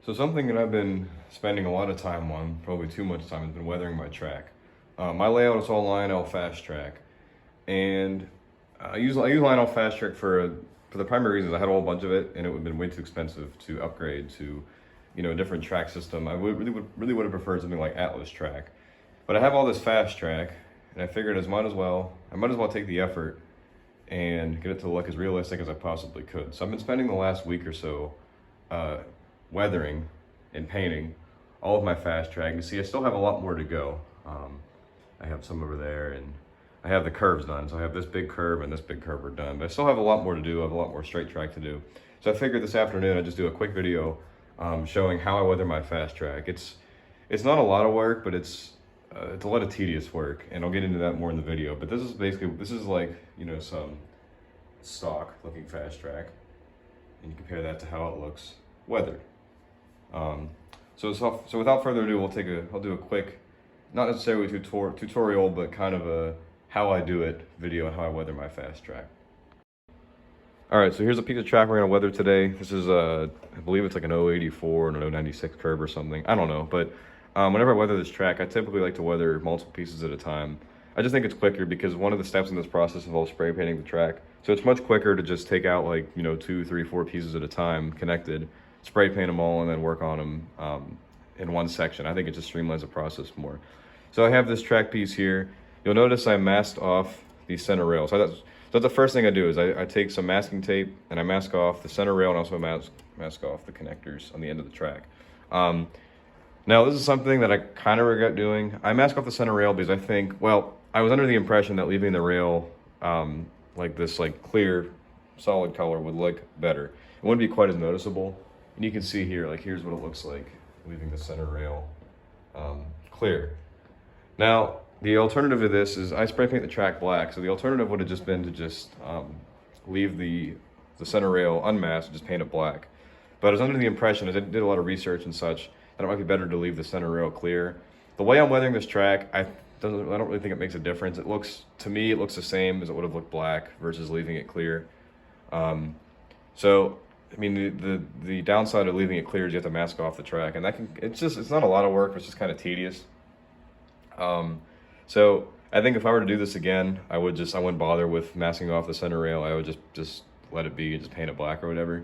So something that I've been spending a lot of time on, probably too much time, has been weathering my track. My layout is all Lionel Fastrack, and I use Lionel Fastrack for the primary reasons. I had a whole bunch of it, and it would have been way too expensive to upgrade to, a different track system. I really would have preferred something like Atlas Track, but I have all this Fastrack, and I figured I might as well take the effort and get it to look as realistic as I possibly could. So I've been spending the last week or so weathering and painting all of my Fastrack. You see, I still have a lot more to go. I have some over there, and I have the curves done. So I have this big curve and this big curve are done, but I still have a lot more to do. I have a lot more straight track to do. So I figured this afternoon I'd just do a quick video showing how I weather my Fastrack. It's not a lot of work, but it's a lot of tedious work, and I'll get into that more in the video. But this is like, some stock looking Fastrack, and you compare that to how it looks weathered. So without further ado, I'll do a quick, not necessarily tutorial, but kind of a how I do it video and how I weather my Fastrack. All right, so here's a piece of track we're gonna weather today. This is I believe it's like an 084 and an 096 curve or something. I don't know, but whenever I weather this track, I typically like to weather multiple pieces at a time. I just think it's quicker because one of the steps in this process involves spray painting the track. So it's much quicker to just take out like, 2, 3, 4 pieces at a time connected, spray paint them all, and then work on them in one section. I think it just streamlines the process more. So I have this track piece here. You'll notice I masked off the center rail. So that's the first thing I do is I take some masking tape and I mask off the center rail and also mask off the connectors on the end of the track. Now this is something that I kind of regret doing. I mask off the center rail because I was under the impression that leaving the rail like this clear solid color would look better. It wouldn't be quite as noticeable. And you can see here, here's what it looks like leaving the center rail clear. Now, the alternative to this is I spray paint the track black. So the alternative would have just been to just leave the center rail unmasked, just paint it black. But I was under the impression, as I did a lot of research and such, that it might be better to leave the center rail clear. The way I'm weathering this track, I don't really think it makes a difference. To me, it looks the same as it would have looked black versus leaving it clear. So, I mean, the downside of leaving it clear is you have to mask off the track, and it's not a lot of work, but it's just kind of tedious. So I think if I were to do this again, I wouldn't bother with masking off the center rail. I would just let it be and just paint it black or whatever.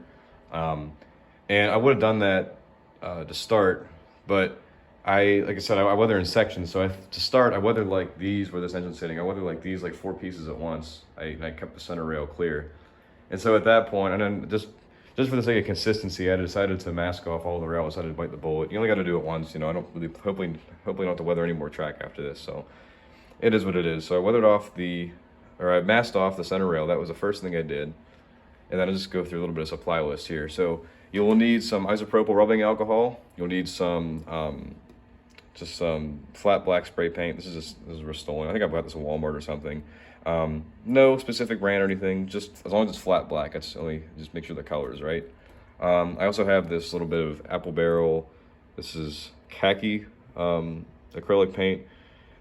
And I would have done that to start, but like I said, I weather in sections. So to start, I weathered like these where this engine's sitting. I weathered like these 4 pieces at once. I kept the center rail clear. And so at that point, and then just for the sake of consistency, I decided to mask off all the rail. I decided to bite the bullet. You only got to do it once. I don't really, hopefully don't have to weather any more track after this. So it is what it is. So I masked off the center rail. That was the first thing I did. And then I'll just go through a little bit of supply list here. So you will need some isopropyl rubbing alcohol. You'll need some flat black spray paint. This is Rust-Oleum. I think I bought this at Walmart or something. No specific brand or anything, just as long as it's flat black. Just make sure the color is right. I also have this little bit of apple barrel. This is khaki acrylic paint.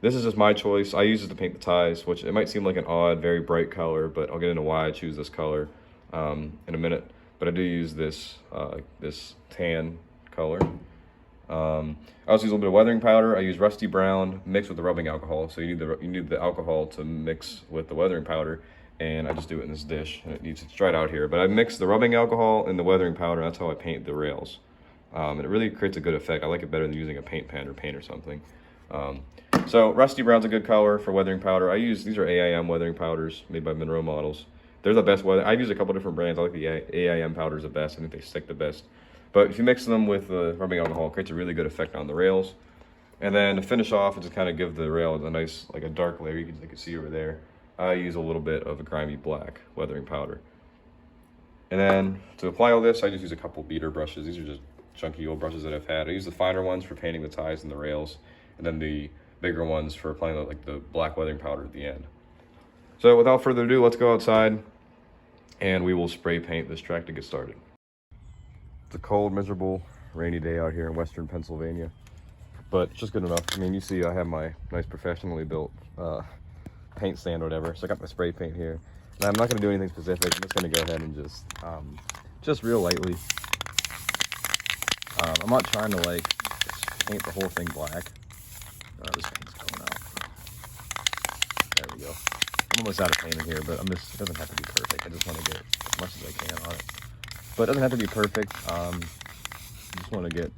This is just my choice. I use it to paint the ties, which it might seem like an odd, very bright color, but I'll get into why I choose this color in a minute. But I do use this tan color. I also use a little bit of weathering powder. I use rusty brown mixed with the rubbing alcohol. So you need the alcohol to mix with the weathering powder, and I just do it in this dish, and it's dried out here. But I mix the rubbing alcohol and the weathering powder, and that's how I paint the rails. And it really creates a good effect. I like it better than using a paint pen or paint or something. So rusty brown's a good color for weathering powder. These are AIM weathering powders made by Monroe Models. They're the best weather. I've used a couple different brands. I like the AIM powders the best. I think they stick the best. But if you mix them with the rubbing alcohol, it creates a really good effect on the rails. And then to finish off and just kind of give the rail a nice, a dark layer, you can see over there, I use a little bit of a grimy black weathering powder. And then to apply all this, I just use a couple beater brushes. These are just chunky old brushes that I've had. I use the finer ones for painting the ties and the rails, and then the bigger ones for applying the black weathering powder at the end. So without further ado, let's go outside and we will spray paint this track to get started. It's a cold, miserable, rainy day out here in western Pennsylvania, but it's just good enough. I mean, you see I have my nice professionally built paint stand or whatever, so I got my spray paint here. And I'm not going to do anything specific. I'm just going to go ahead and just real lightly I'm not trying to like paint the whole thing black. This paint's coming out. There we go. I'm almost out of paint in here, but it doesn't have to be perfect. I just want to get as much as I can on it. But it doesn't have to be perfect. I just want to get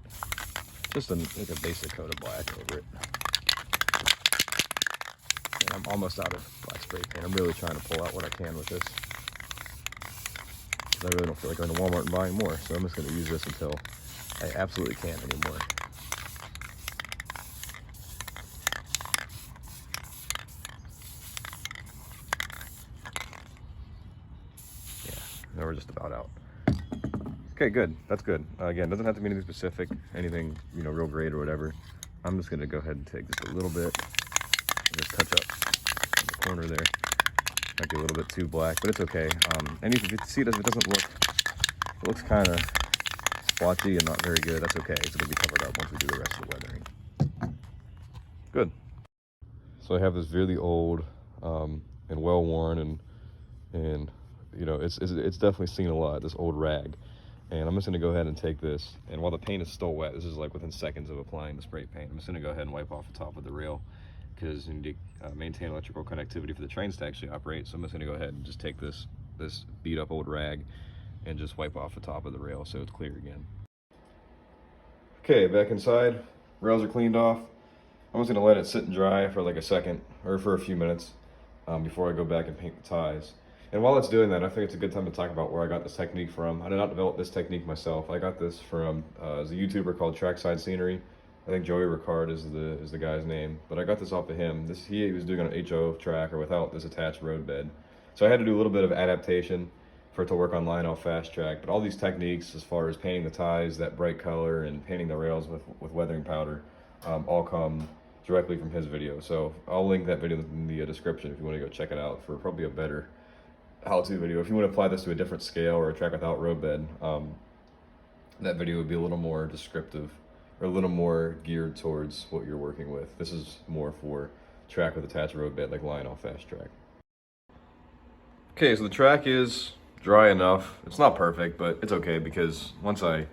just like a basic coat of black over it. And I'm almost out of black spray paint. I'm really trying to pull out what I can with this. I really don't feel like going to Walmart and buying more, so I'm just going to use this until I absolutely can't anymore. Yeah, now we're just about out. Okay, good. That's good. Again, doesn't have to be anything specific, anything, you know, real great or whatever. I'm just going to go ahead and take just a little bit and just touch up in the corner there. Might be a little bit too black, but it's okay. And if you see it, if it doesn't look, it looks kind of splotchy and not very good, that's okay. It's going to be covered up once we do the rest of the weathering. Good. So I have this really old and well worn and you know, it's definitely seen a lot, this old rag. And I'm just going to go ahead and take this, and while the paint is still wet, this is like within seconds of applying the spray paint, I'm just going to go ahead and wipe off the top of the rail, because you need to maintain electrical connectivity for the trains to actually operate. So I'm just going to go ahead and just take this beat up old rag and just wipe off the top of the rail so it's clear again. Okay, back inside, rails are cleaned off. I'm just going to let it sit and dry for like a second, or for a few minutes, before I go back and paint the ties. And while it's doing that, I think it's a good time to talk about where I got this technique from. I did not develop this technique myself. I got this from a YouTuber called Trackside Scenery. I think Joey Ricard is the guy's name, but I got this off of him. He was doing an HO track or without this attached road bed. So I had to do a little bit of adaptation for it to work on Lionel Fastrack. But all these techniques, as far as painting the ties, that bright color, and painting the rails with weathering powder, all come directly from his video. So I'll link that video in the description if you want to go check it out for probably a better how-to video. If you want to apply this to a different scale or a track without road bed, that video would be a little more descriptive or a little more geared towards what you're working with. This is more for track with attached road bed like Lionel Fastrack. Okay, so the track is dry enough. It's not perfect, but it's okay, because once I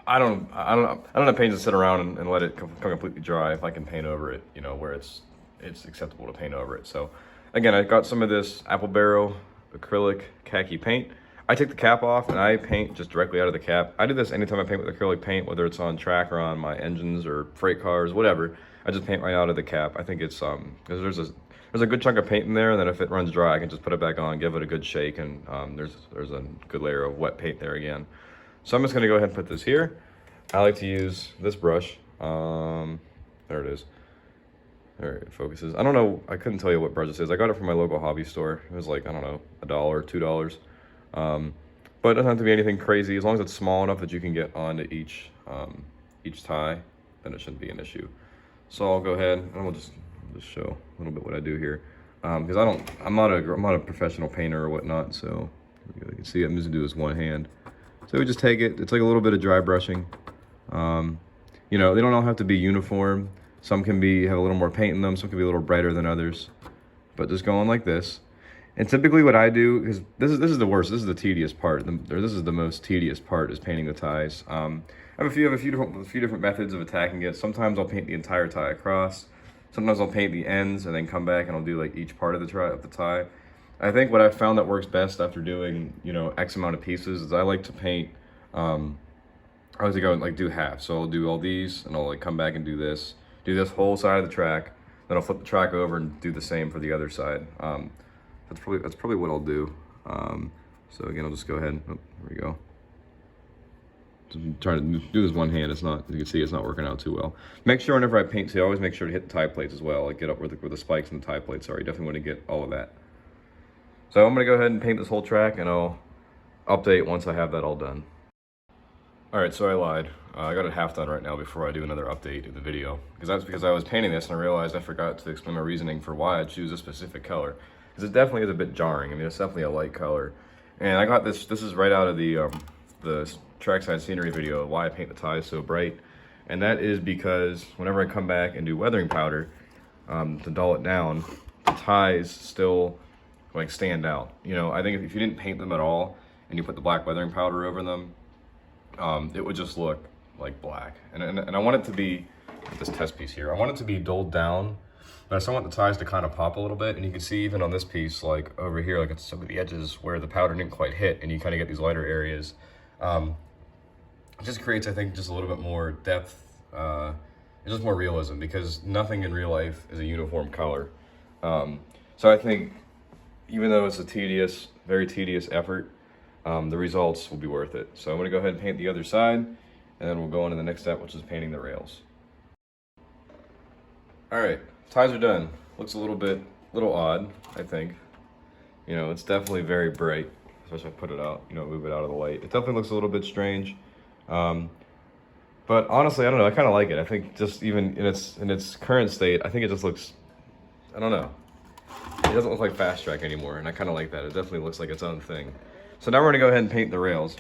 don't have paint to sit around and let it come completely dry. If I can paint over it, you know, where it's acceptable to paint over it. So again, I got some of this Apple Barrel acrylic khaki paint. I take the cap off and I paint just directly out of the cap. I do this anytime I paint with acrylic paint, whether it's on track or on my engines or freight cars, whatever. I just paint right out of the cap. I think it's because there's a good chunk of paint in there, and then if it runs dry, I can just put it back on, give it a good shake, and there's a good layer of wet paint there again. So I'm just gonna go ahead and put this here. I like to use this brush. There it is. There it focuses. I don't know, I couldn't tell you what brush this is. I got it from my local hobby store. It was like, I don't know, $1, $2. But it doesn't have to be anything crazy. As long as it's small enough that you can get onto each tie, then it shouldn't be an issue. So I'll go ahead and we'll just show a little bit what I do here. Because I'm not a professional painter or whatnot, so you can see I'm just gonna do this one hand. So we just take it, it's like a little bit of dry brushing. You know, they don't all have to be uniform. Some can have a little more paint in them, some can be a little brighter than others. But just going like this. And typically what I do, because this is the worst, this is the tedious part. This is the most tedious part, is painting the ties. I have a few different methods of attacking it. Sometimes I'll paint the entire tie across. Sometimes I'll paint the ends and then come back and I'll do like each part of the tie. I think what I've found that works best after doing, you know, X amount of pieces is I like to paint, I like to go and like do half. So I'll do all these and I'll like come back and do this whole side of the track. Then I'll flip the track over and do the same for the other side. That's probably what I'll do. So again, I'll just go ahead. Oh, there we go. I'm trying to do this one hand. It's not, you can see it's not working out too well. Make sure whenever I paint, I always make sure to hit the tie plates as well. Like get up where the spikes and the tie plates are. You definitely want to get all of that. So I'm gonna go ahead and paint this whole track, and I'll update once I have that all done. All right, so I lied. I got it half done right now before I do another update in the video. Because I was painting this and I realized I forgot to explain my reasoning for why I choose a specific color. Because it definitely is a bit jarring. I mean, it's definitely a light color. And I got this is right out of the Trackside Scenery video, why I paint the ties so bright. And that is because whenever I come back and do weathering powder to dull it down, the ties still like stand out. You know, I think if you didn't paint them at all and you put the black weathering powder over them, it would just look like black. And I want it to be, this test piece here, I want it to be dulled down, but I still want the ties to kind of pop a little bit. And you can see even on this piece, like over here, like it's some of the edges where the powder didn't quite hit, and you kind of get these lighter areas. It just creates, I think, just a little bit more depth, it's just more realism, because nothing in real life is a uniform color. So I think even though it's a tedious, very tedious effort, the results will be worth it. So I'm gonna go ahead and paint the other side, and then we'll go on to the next step, which is painting the rails. All right, ties are done. Looks a little odd, I think. You know, it's definitely very bright, especially if I put it out, you know, move it out of the light. It definitely looks a little bit strange. But honestly, I don't know, I kind of like it. I think just even in its current state, I think it just looks, I don't know. It doesn't look like Fastrack anymore, and I kind of like that. It definitely looks like its own thing. So now we're gonna go ahead and paint the rails.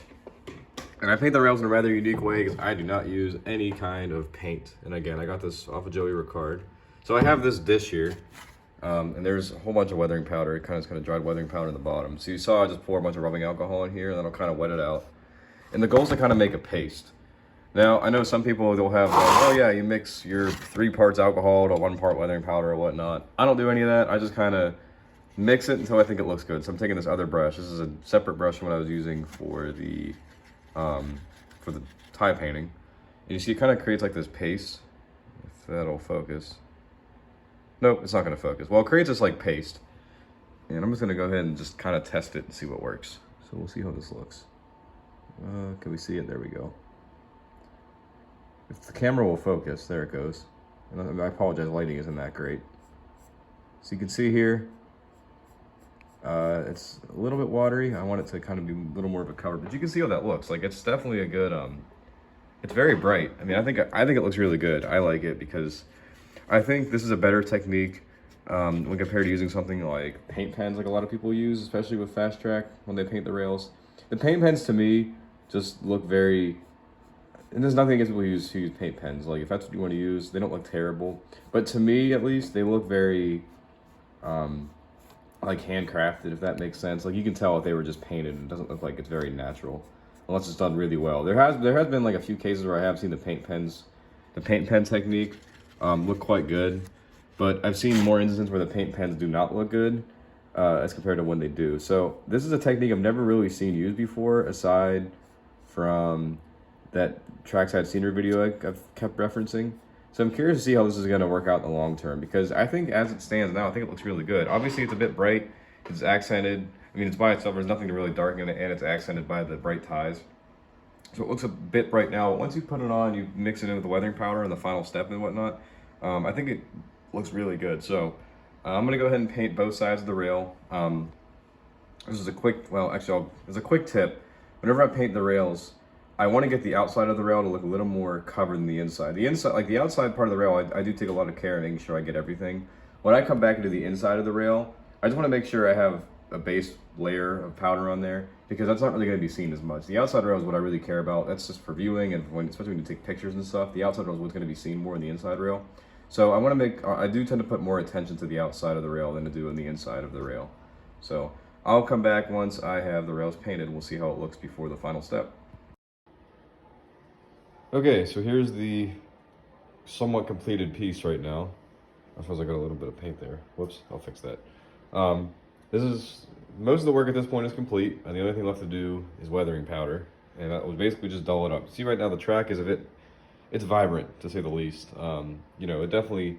And I paint the rails in a rather unique way because I do not use any kind of paint. And again, I got this off of Joey Ricard. So I have this dish here, and there's a whole bunch of weathering powder. It kind of dried weathering powder in the bottom. So you saw I just pour a bunch of rubbing alcohol in here, and then I'll kind of wet it out. And the goal is to kind of make a paste. Now, I know some people, they'll have, oh yeah, you mix your 3 parts alcohol to 1 part weathering powder or whatnot. I don't do any of that. I just kind of mix it until I think it looks good. So I'm taking this other brush. This is a separate brush from what I was using for the tie painting. And you see it kind of creates like this paste. If that'll focus. Nope, it's not going to focus. Well, it creates this like paste. And I'm just going to go ahead and just kind of test it and see what works. So we'll see how this looks. Can we see it? There we go. If the camera will focus, there it goes. And I apologize, lighting isn't that great. So you can see here, it's a little bit watery. I want it to kind of be a little more of a cover, but you can see how that looks. Like, it's definitely a good, it's very bright. I mean, I think it looks really good. I like it because I think this is a better technique when compared to using something like paint pens, like a lot of people use, especially with Fastrack when they paint the rails. The paint pens to me just look very, and there's nothing against people who use paint pens. Like, if that's what you want to use, they don't look terrible. But to me, at least, they look very, like handcrafted, if that makes sense. Like, you can tell if they were just painted. It doesn't look like it's very natural, unless it's done really well. There has been like a few cases where I have seen the paint pen technique look quite good. But I've seen more instances where the paint pens do not look good as compared to when they do. So this is a technique I've never really seen used before, aside from that trackside scenery video I've kept referencing. So I'm curious to see how this is going to work out in the long term, because I think as it stands now, I think it looks really good. Obviously, it's a bit bright. It's accented. I mean, it's by itself. There's nothing to really darken it, and it's accented by the bright ties. So it looks a bit bright now. But once you put it on, you mix it in with the weathering powder and the final step and whatnot, I think it looks really good. So I'm going to go ahead and paint both sides of the rail. This is a quick, well, actually, there's a quick tip. Whenever I paint the rails, I want to get the outside of the rail to look a little more covered than the inside. The inside, like the outside part of the rail, I do take a lot of care in making sure I get everything. When I come back into the inside of the rail, I just want to make sure I have a base layer of powder on there, because that's not really going to be seen as much. The outside rail is what I really care about. That's just for viewing, and especially when you take pictures and stuff. The outside rail is what's going to be seen more than the inside rail. So I do tend to put more attention to the outside of the rail than to do in the inside of the rail. So I'll come back once I have the rails painted, and we'll see how it looks before the final step. Okay, so here's the somewhat completed piece right now. I suppose I got a little bit of paint there. Whoops, I'll fix that. This is, most of the work at this point is complete, and the only thing left to do is weathering powder. And that was basically just dull it up. See right now the track is it's vibrant, to say the least. You know, it definitely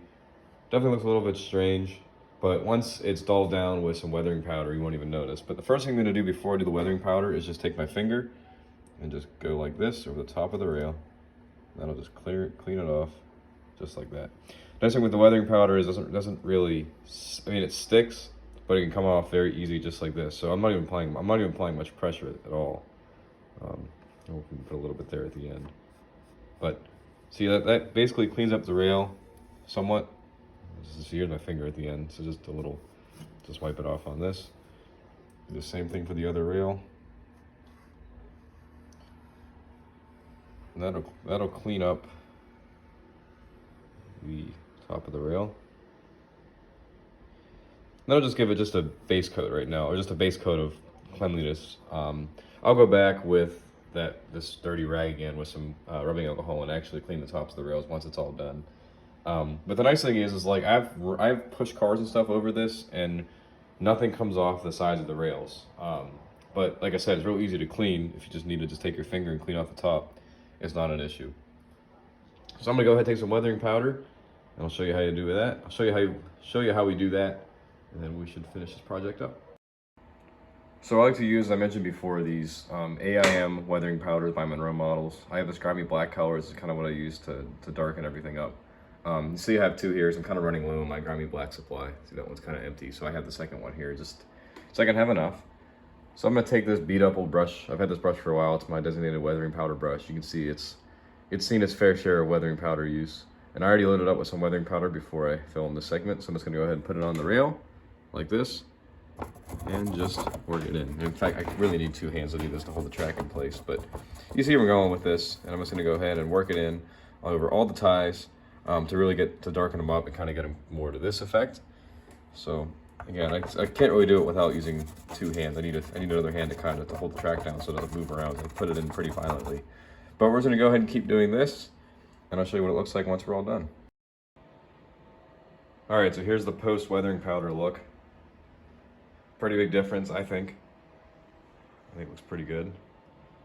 looks a little bit strange, but once it's dulled down with some weathering powder, you won't even notice. But the first thing I'm gonna do before I do the weathering powder is just take my finger and just go like this over the top of the rail. That'll just clean it off, just like that. Nice thing with the weathering powder is it doesn't really, I mean, it sticks, but it can come off very easy, just like this. So I'm not even applying much pressure at all. We'll put a little bit there at the end, but see that basically cleans up the rail somewhat. Here's my finger at the end, so just wipe it off on this. Do the same thing for the other rail. And that'll clean up the top of the rail. That'll just give it just a base coat right now, or just a base coat of cleanliness. I'll go back with this dirty rag again with some rubbing alcohol and actually clean the tops of the rails once it's all done. But the nice thing is like I've pushed cars and stuff over this, and nothing comes off the sides of the rails. But like I said, it's real easy to clean. If you just need to just take your finger and clean off the top, it's not an issue. So I'm gonna go ahead and take some weathering powder, and I'll show you how you do that. I'll show you how we do that, and then we should finish this project up. So I like to use, as I mentioned before, these AIM weathering powders by Monroe Models. I have this grimy black color. This is kind of what I use to darken everything up. You see I have two here, so I'm kind of running low on my grimy black supply. See, that one's kind of empty, so I have the second one here just so I can have enough. So I'm going to take this beat up old brush. I've had this brush for a while. It's my designated weathering powder brush. You can see it's seen its fair share of weathering powder use. And I already loaded up with some weathering powder before I filmed this segment, so I'm just going to go ahead and put it on the rail like this and just work it in. In fact, I really need two hands to do this to hold the track in place, but you see where I'm going with this, and I'm just going to go ahead and work it in over all the ties to really get to darken them up and kind of get them more to this effect. So again, I can't really do it without using two hands. I need another hand to kind of to hold the track down so it doesn't move around and put it in pretty violently. But we're just going to go ahead and keep doing this, and I'll show you what it looks like once we're all done. All right, so here's the post weathering powder look. Pretty big difference, I think. I think it looks pretty good.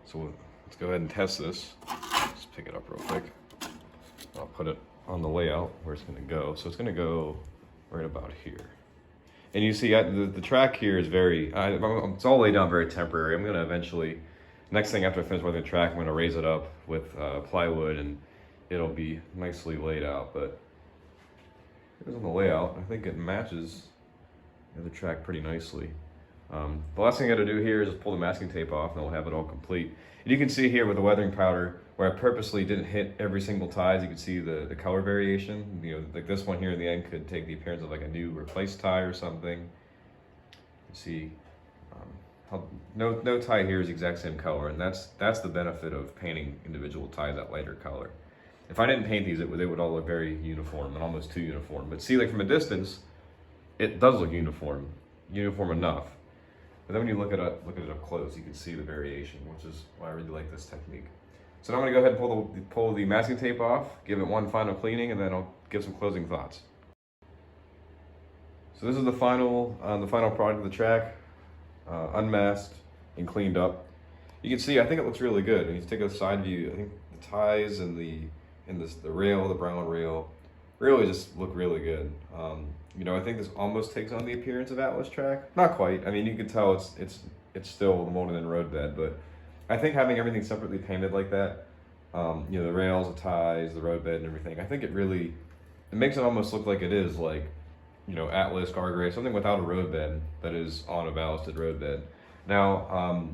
So let's go ahead and test this. Just pick it up real quick. I'll put it on the layout where it's going to go. So it's going to go right about here. And you see the track here is very, it's all laid down very temporary. I'm going to eventually, next thing after I finish weathering the track, I'm going to raise it up with plywood, and it'll be nicely laid out. But here's on the layout. I think it matches the track pretty nicely. The last thing I got to do here is just pull the masking tape off, and we'll have it all complete. And you can see here with the weathering powder where I purposely didn't hit every single ties. You can see the color variation. You know, like this one here in the end could take the appearance of like a new replaced tie or something. You see how no tie here is the exact same color, and that's the benefit of painting individual ties that lighter color. If I didn't paint these, they would all look very uniform and almost too uniform. But see, like from a distance, it does look uniform enough. But then when you look at it up close, you can see the variation, which is why I really like this technique. So now I'm going to go ahead and pull the masking tape off, give it one final cleaning, and then I'll give some closing thoughts. So this is the final product of the track, unmasked and cleaned up. You can see, I think it looks really good. And you take a side view, I think the ties and the rail, the brown rail, really just look really good. You know, I think this almost takes on the appearance of Atlas track. Not quite. I mean, you can tell it's still the molded in roadbed, but I think having everything separately painted like that, you know, the rails, the ties, the roadbed, and everything, I think it makes it almost look like it is like, you know, Atlas, Gargray, something without a roadbed that is on a ballasted roadbed. Now,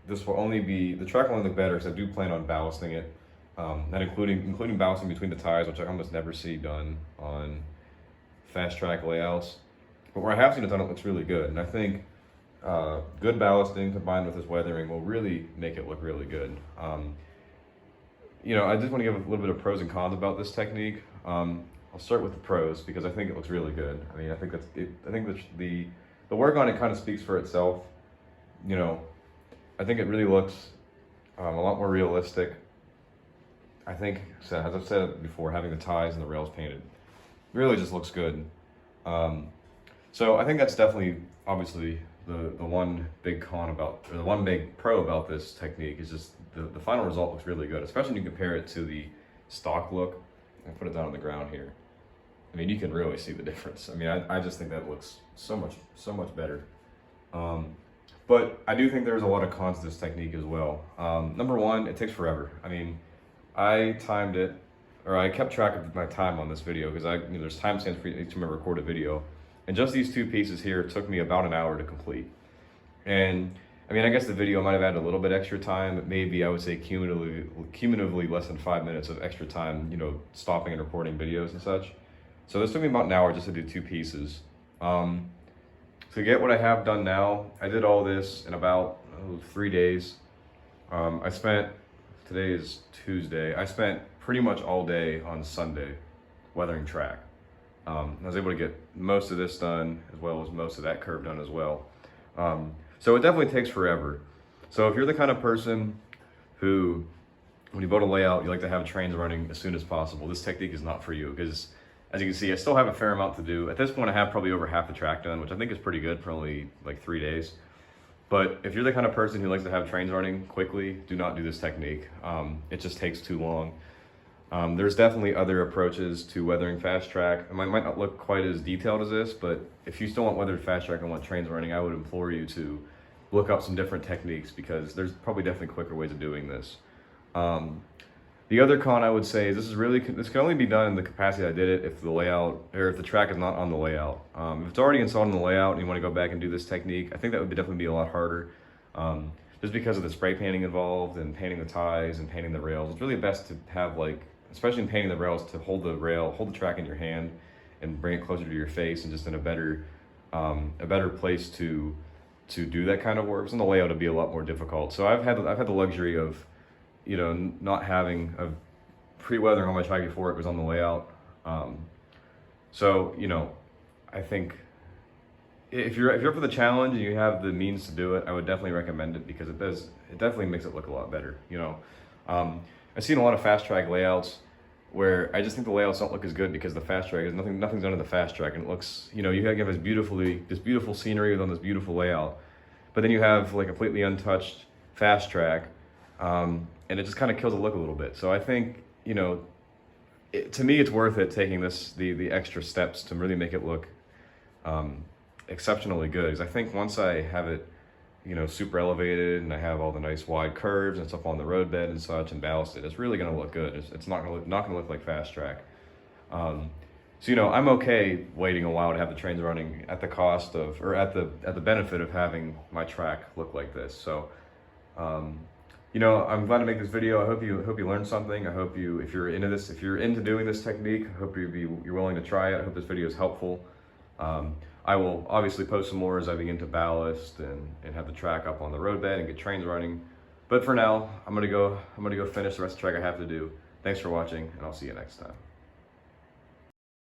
this will only be, the track will only look better because I do plan on ballasting it, and including ballasting between the tires, which I almost never see done on fast track layouts. But where I have seen it done, it looks really good. And I think good ballasting combined with this weathering will really make it look really good. You know, I just want to give a little bit of pros and cons about this technique. I'll start with the pros because I think it looks really good. I mean, I think the work on it kind of speaks for itself. You know, I think it really looks a lot more realistic. I think, as I've said before, having the ties and the rails painted really just looks good. So I think that's definitely, obviously, the one big con about, or the one big pro about this technique is just the final result looks really good, especially when you compare it to the stock look. I'll put it down on the ground here. I mean, you can really see the difference. I mean, I just think that looks so much better. But I do think there's a lot of cons to this technique as well. Number one, it takes forever. I mean, I timed it, or I kept track of my time on this video because there's timestamps for each time I record a video. And just these two pieces here took me about an hour to complete. And I mean, I guess the video might have added a little bit extra time, but maybe I would say cumulatively less than 5 minutes of extra time, you know, stopping and recording videos and such. So this took me about an hour just to do two pieces. To get what I have done now, I did all this in about 3 days. Today is Tuesday, I spent pretty much all day on Sunday weathering track. I was able to get most of this done as well as most of that curve done as well. So it definitely takes forever. So if you're the kind of person who, when you build a layout, you like to have trains running as soon as possible. This technique is not for you because, as you can see, I still have a fair amount to do. At this point, I have probably over half the track done, which I think is pretty good for only like 3 days. But if you're the kind of person who likes to have trains running quickly, do not do this technique. It just takes too long. There's definitely other approaches to weathering fast track. It might not look quite as detailed as this, but if you still want weathered fast track and want trains running, I would implore you to look up some different techniques because there's probably definitely quicker ways of doing this. The other con I would say is this can only be done in the capacity I did it if the layout, or if the track is not on the layout. If it's already installed in the layout and you want to go back and do this technique, I think that would definitely be a lot harder. Just because of the spray painting involved and painting the ties and painting the rails. It's really best to have, like, especially in painting the rails, to hold the track in your hand and bring it closer to your face and just in a better place to do that kind of work. Because on the layout it'd be a lot more difficult. So I've had the luxury of, you know, not having a pre-weathering on my track before it was on the layout. So, you know, I think if you're up for the challenge and you have the means to do it, I would definitely recommend it because it definitely makes it look a lot better. You know, I've seen a lot of fast track layouts where I just think the layouts don't look as good because the fast track is nothing's done to the fast track, and it looks, you know, you have this beautiful scenery on this beautiful layout, but then you have like completely untouched fast track, and it just kind of kills the look a little bit. So I think, you know, to me it's worth it taking the extra steps to really make it look exceptionally good. Because I think once I have it, you know, super elevated and I have all the nice wide curves and stuff on the roadbed and such and ballasted, it's really going to look good. It's not going to look like fast track. So, you know, I'm okay waiting a while to have the trains running at the cost of, or at the benefit of having my track look like this. So, you know, I'm glad to make this video. I hope you learned something. I hope if you're into doing this technique, I hope you're willing to try it. I hope this video is helpful. I will obviously post some more as I begin to ballast and have the track up on the roadbed and get trains running. But for now, I'm gonna go finish the rest of the track I have to do. Thanks for watching, and I'll see you next time.